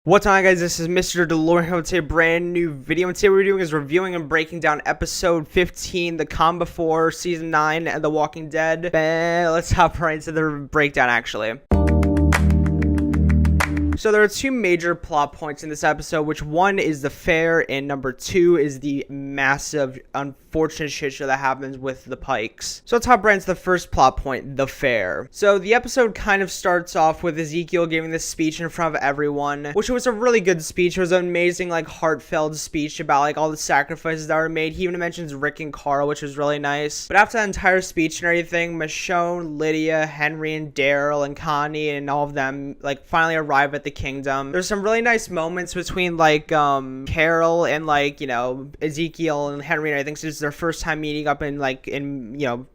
What's on, guys? This is Mr. DeLorean with a brand new video, and today what we're doing is reviewing and breaking down episode 15, The Calm Before, season 9, and The Walking Dead. Let's hop right into the breakdown, actually. So there are two major plot points in this episode, which one is the fair, and number two is the massive, unfortunate shit show that happens with the Pikes. So let's hop right into the first plot point, the fair. So the episode kind of starts off with Ezekiel giving this speech in front of everyone, which was a really good speech. It was an amazing, heartfelt speech about, all the sacrifices that were made. He even mentions Rick and Carl, which was really nice. But after that entire speech and everything, Michonne, Lydia, Henry, and Darryl, and Connie, and all of them, finally arrive at the kingdom. There's some really nice moments between Carol and Ezekiel and Henry and everything, since it's their first time meeting up and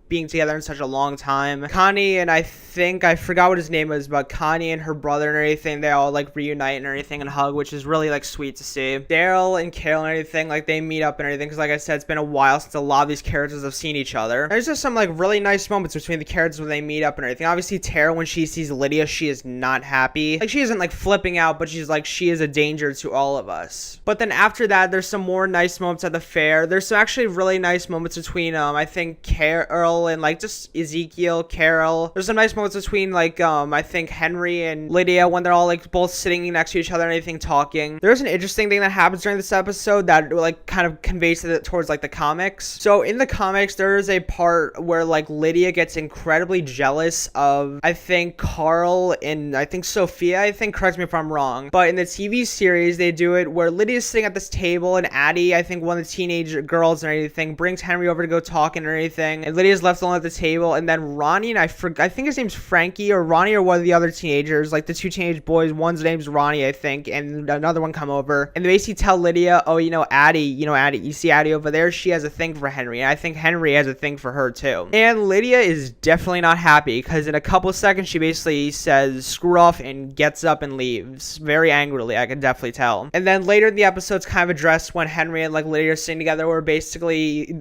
being together in such a long time. Connie and I forgot what his name was, but Connie and her brother and everything, they all reunite and everything and hug, which is really sweet to see. Darryl and Carol and everything, they meet up and everything, because like I said, it's been a while since a lot of these characters have seen each other. There's just some really nice moments between the characters when they meet up and everything. Obviously Tara, when she sees Lydia, she is not happy. She isn't flipping out, but she's she is a danger to all of us. But then after that, there's some more nice moments at the fair. There's some actually really nice moments between I think Carol and just Ezekiel, Carol. There's some nice moments between I think Henry and Lydia when they're all both sitting next to each other and anything, talking. There's an interesting thing that happens during this episode that kind of conveys it towards the comics. So in the comics, there is a part where Lydia gets incredibly jealous of I think Carl and I think Sophia. Correct me if I'm wrong, but in the TV series they do it where Lydia's sitting at this table and Addie, I think one of the teenage girls and everything, brings Henry over to go talk and everything, and Lydia's left alone at the table, and then Ronnie and I think his name's Frankie or Ronnie or one of the other teenagers, the two teenage boys, one's name's Ronnie I think, and another one come over and they basically tell Lydia, oh, Addie, Addie, you see Addie over there, she has a thing for Henry, and I think Henry has a thing for her too. And Lydia is definitely not happy, because in a couple of seconds she basically says screw off and gets up and leaves very angrily, I can definitely tell. And then later in the episode's kind of addressed when Henry and Lydia are sitting together, where basically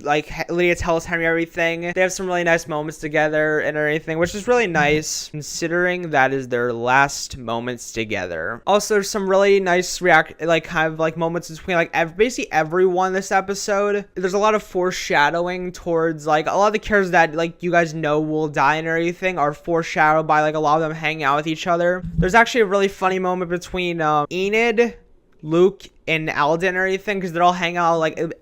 Lydia tells Henry everything. They have some really nice moments together and everything, which is really nice considering that is their last moments together. Also, there's some really nice moments between basically everyone this episode. There's a lot of foreshadowing towards a lot of the characters that you guys know will die and everything are foreshadowed by a lot of them hanging out with each other. There's actually a really funny moment between Enid, Luke, and Alden and everything, because they're all hanging out.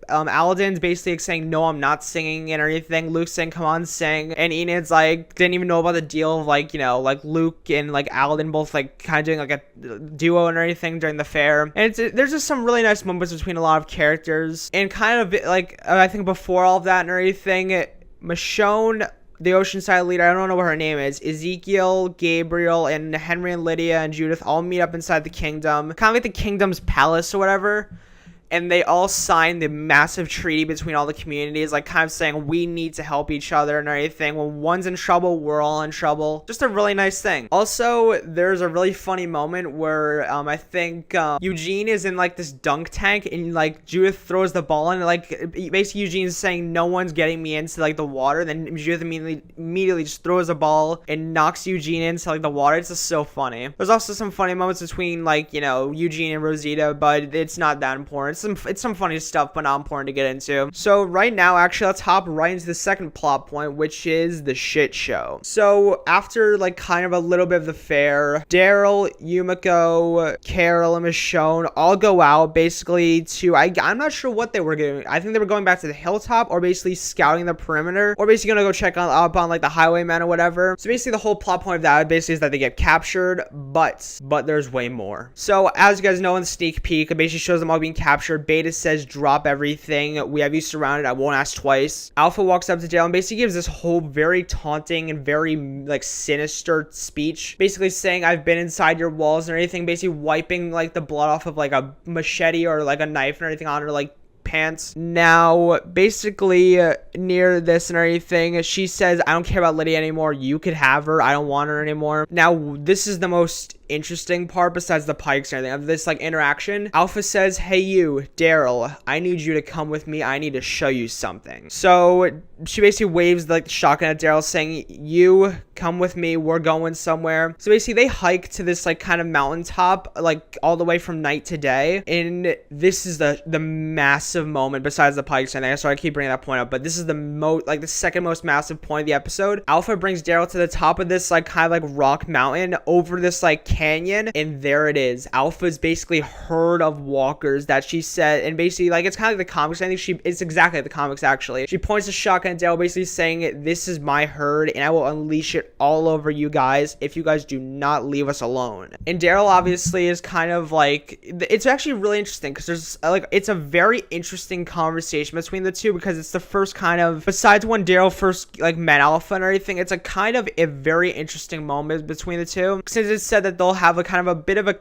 Alden's basically saying no, I'm not singing and everything. Luke's saying come on, sing, and Enid's didn't even know about the deal of Luke and Alden both kind of doing a duo and everything during the fair. And there's just some really nice moments between a lot of characters, and kind of I think before all of that and everything, Michonne, the Oceanside leader, I don't know what her name is, Ezekiel, Gabriel, and Henry and Lydia and Judith all meet up inside the kingdom, kind of the kingdom's palace or whatever, and they all sign the massive treaty between all the communities, kind of saying we need to help each other and everything. When one's in trouble, we're all in trouble. Just a really nice thing. Also, there's a really funny moment where I think Eugene is in this dunk tank, and Judith throws the ball in, basically Eugene's saying no one's getting me into the water. Then Judith immediately just throws a ball and knocks Eugene into the water. It's just so funny. There's also some funny moments between Eugene and Rosita, but it's not that important. It's some funny stuff, but not important to get into. So right now, actually, let's hop right into the second plot point, which is the shit show. So after kind of a little bit of the fair, Darryl, Yumiko, Carol, and Michonne all go out basically to I'm not sure what they were doing. I think they were going back to the hilltop, or basically scouting the perimeter, or basically gonna go check up on the highwaymen or whatever. So basically the whole plot point of that basically is that they get captured, but there's way more. So as you guys know in the sneak peek, it basically shows them all being captured. Beta says drop everything, we have you surrounded, I won't ask twice. Alpha walks up to Darryl and basically gives this whole very taunting and very sinister speech, basically saying I've been inside your walls and everything, basically wiping the blood off of a machete or a knife and everything on her pants. Now basically near this and everything, she says I don't care about Lydia anymore, you could have her, I don't want her anymore. Now this is the most interesting part besides the Pikes and everything of this like interaction. Alpha says, "Hey you, Darryl, I need you to come with me. I need to show you something." So she basically waves like the shotgun at Darryl saying, "You come with me, we're going somewhere." So basically they hike to this like kind of mountaintop, like all the way from night to day. And this is the massive moment besides the Pikes and everything. So I keep bringing that point up, but this is the second most massive point of the episode. Alpha brings Darryl to the top of this like kind of like rock mountain over this like canyon, and there it is. Alpha's basically herd of walkers that she said, and basically like it's kind of like the comics. I think it's exactly like the comics actually. She points a shotgun at Darryl, basically saying, "This is my herd, and I will unleash it all over you guys if you guys do not leave us alone." And Darryl obviously is kind of like, it's actually really interesting because there's like, it's a very interesting conversation between the two, because it's the first kind of, besides when Darryl first like met Alpha and everything, it's a kind of a very interesting moment between the two, since it's said that they'll have a kind of a bit of a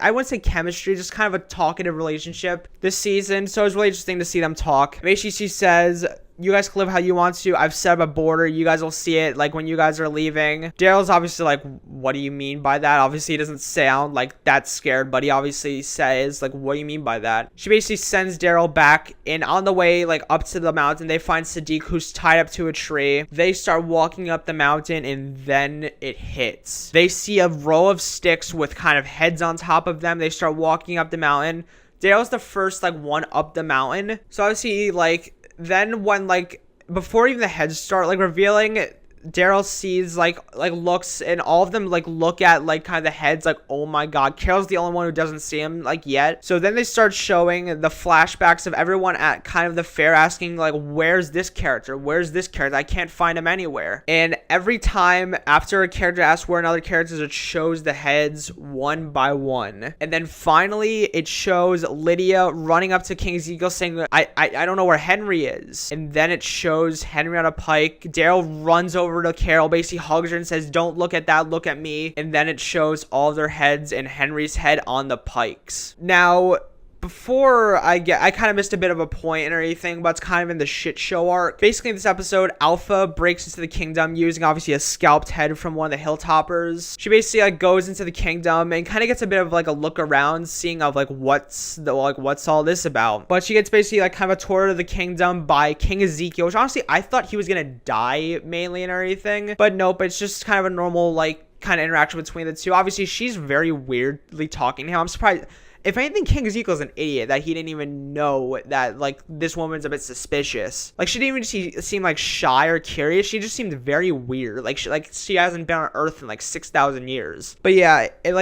I wouldn't say chemistry, just kind of a talkative relationship this season. So it's really interesting to see them talk. Basically she says, "You guys can live how you want to. I've set up a border. You guys will see it like when you guys are leaving." Daryl's obviously like, "What do you mean by that?" Obviously he doesn't sound like that scared, but he obviously says like, "What do you mean by that?" She basically sends Darryl back, and on the way like up to the mountain, they find Sadiq, who's tied up to a tree. They start walking up the mountain, and then it hits. They see a row of sticks with kind of heads on top of them. They start walking up the mountain. Daryl's the first like one up the mountain. So obviously like, then when like before even the heads start like revealing, Darryl sees like looks, and all of them like look at like kind of the heads like, oh my god. Carol's the only one who doesn't see him like yet. So then they start showing the flashbacks of everyone at kind of the fair asking like, where's this character, I can't find him anywhere. And every time after a character asks where another character is, it shows the heads one by one. And then finally it shows Lydia running up to King Ezekiel saying, I don't know where Henry is. And then it shows Henry on a pike. Darryl runs over to Carol, basically hugs her and says, "Don't look at that, look at me." And then it shows all of their heads and Henry's head on the pikes. Now, before I kind of missed a bit of a point and everything, but it's kind of in the shit show arc. Basically in this episode, Alpha breaks into the kingdom using obviously a scalped head from one of the hilltoppers. She basically like goes into the kingdom and kind of gets a bit of like a look around, seeing of like what's all this about. But she gets basically like kind of a tour of the kingdom by King Ezekiel, which honestly I thought he was gonna die mainly and everything, but nope, it's just kind of a normal like kind of interaction between the two. Obviously she's very weirdly talking to him. I'm surprised. If anything, King Ezekiel's an idiot that he didn't even know that, like, this woman's a bit suspicious. Like, she didn't even seem, like, shy or curious. She just seemed very weird. Like, she hasn't been on Earth in, like, 6,000 years. But, yeah, and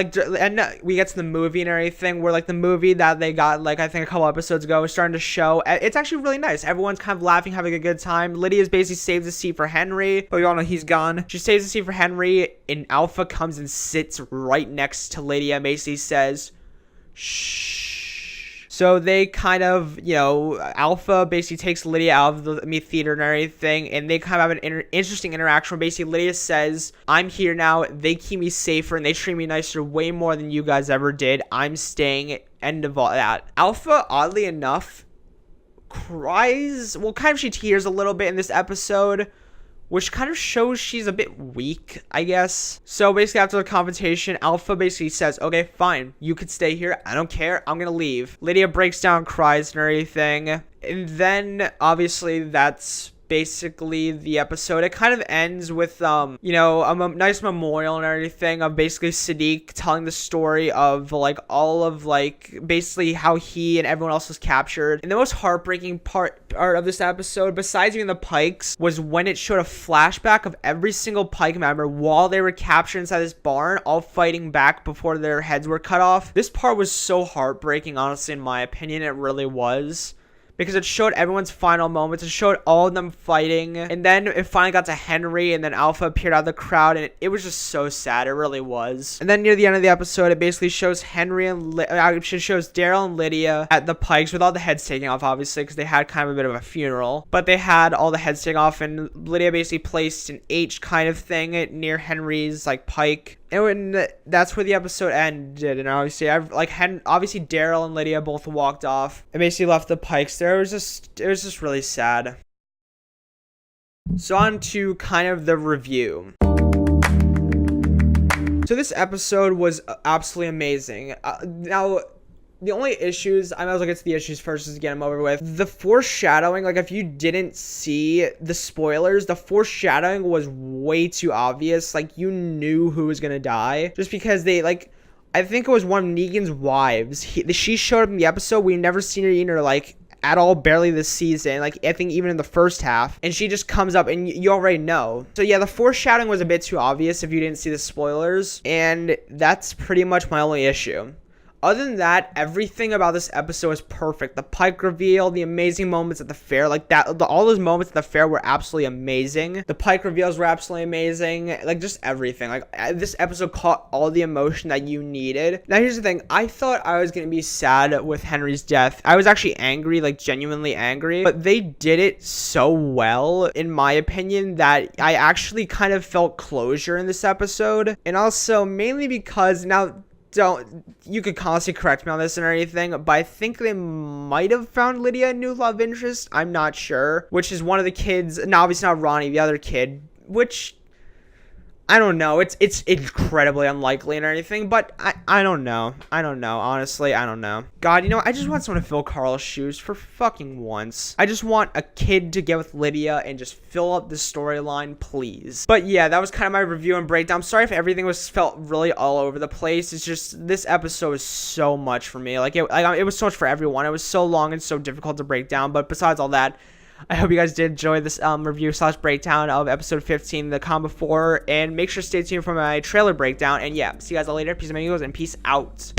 we get to the movie and everything, where, like, the movie that they got, like, I think a couple episodes ago is starting to show. It's actually really nice. Everyone's kind of laughing, having a good time. Lydia's basically saves a seat for Henry, but we all know he's gone. She saves a seat for Henry, and Alpha comes and sits right next to Lydia and basically says, "Shh." So they kind of, Alpha basically takes Lydia out of the theater and everything, and they kind of have an interesting interaction where basically Lydia says, "I'm here now, they keep me safer, and they treat me nicer way more than you guys ever did. I'm staying," end of all that. Alpha, oddly enough, cries, well, kind of she tears a little bit in this episode, which kind of shows she's a bit weak, I guess. So basically after the confrontation, Alpha basically says, "Okay, fine, you could stay here. I don't care. I'm gonna leave." Lydia breaks down, cries and everything. And then obviously that's basically the episode. It kind of ends with a nice memorial and everything of basically Sadiq telling the story of like all of like basically how he and everyone else was captured. And the most heartbreaking part of this episode, besides even the Pikes, was when it showed a flashback of every single Pike member while they were captured inside this barn, all fighting back before their heads were cut off. This part was so heartbreaking, honestly, in my opinion. It really was, because it showed everyone's final moments. It showed all of them fighting. And then it finally got to Henry, and then Alpha appeared out of the crowd, and it was just so sad. It really was. And then near the end of the episode, it basically shows it shows Darryl and Lydia at the Pikes with all the heads taken off, obviously, because they had kind of a bit of a funeral. But they had all the heads taken off, and Lydia basically placed an H kind of thing near Henry's, like, Pike. And that's where the episode ended. And obviously, obviously Darryl and Lydia both walked off and basically left the Pikes there. It was just really sad. So on to kind of the review. So this episode was absolutely amazing. Now, the only issues, I might as well get to the issues first just to get them over with. The foreshadowing, like if you didn't see the spoilers, the foreshadowing was way too obvious. Like you knew who was gonna die just because they like, I think it was one of Negan's wives. She showed up in the episode. We've never seen her like at all, barely this season. Like I think even in the first half, and she just comes up and you already know. So yeah, the foreshadowing was a bit too obvious if you didn't see the spoilers, and that's pretty much my only issue. Other than that, everything about this episode is perfect. The Pike reveal, the amazing moments at the fair, like that, all those moments at the fair were absolutely amazing. The Pike reveals were absolutely amazing. Like just everything. Like this episode caught all the emotion that you needed. Now here's the thing. I thought I was gonna be sad with Henry's death. I was actually angry, like genuinely angry. But they did it so well, in my opinion, that I actually kind of felt closure in this episode. And also mainly because now, you could constantly correct me on this and anything, but I think they might have found Lydia a new love interest. I'm not sure. Which is one of the kids. No, obviously not Ronnie, the other kid. Which, I don't know. It's incredibly unlikely and anything, but I don't know. Honestly, I don't know. God, you know, I just want someone to fill Carl's shoes for fucking once. I just want a kid to get with Lydia and just fill up the storyline, please. But yeah, that was kind of my review and breakdown. I'm sorry if everything felt really all over the place. It's just, this episode was so much for me. Like it was so much for everyone. It was so long and so difficult to break down, but besides all that, I hope you guys did enjoy this review / breakdown of episode 15, The Calm Before, and make sure to stay tuned for my trailer breakdown. And yeah, see you guys all later. Peace, amigos, and peace out.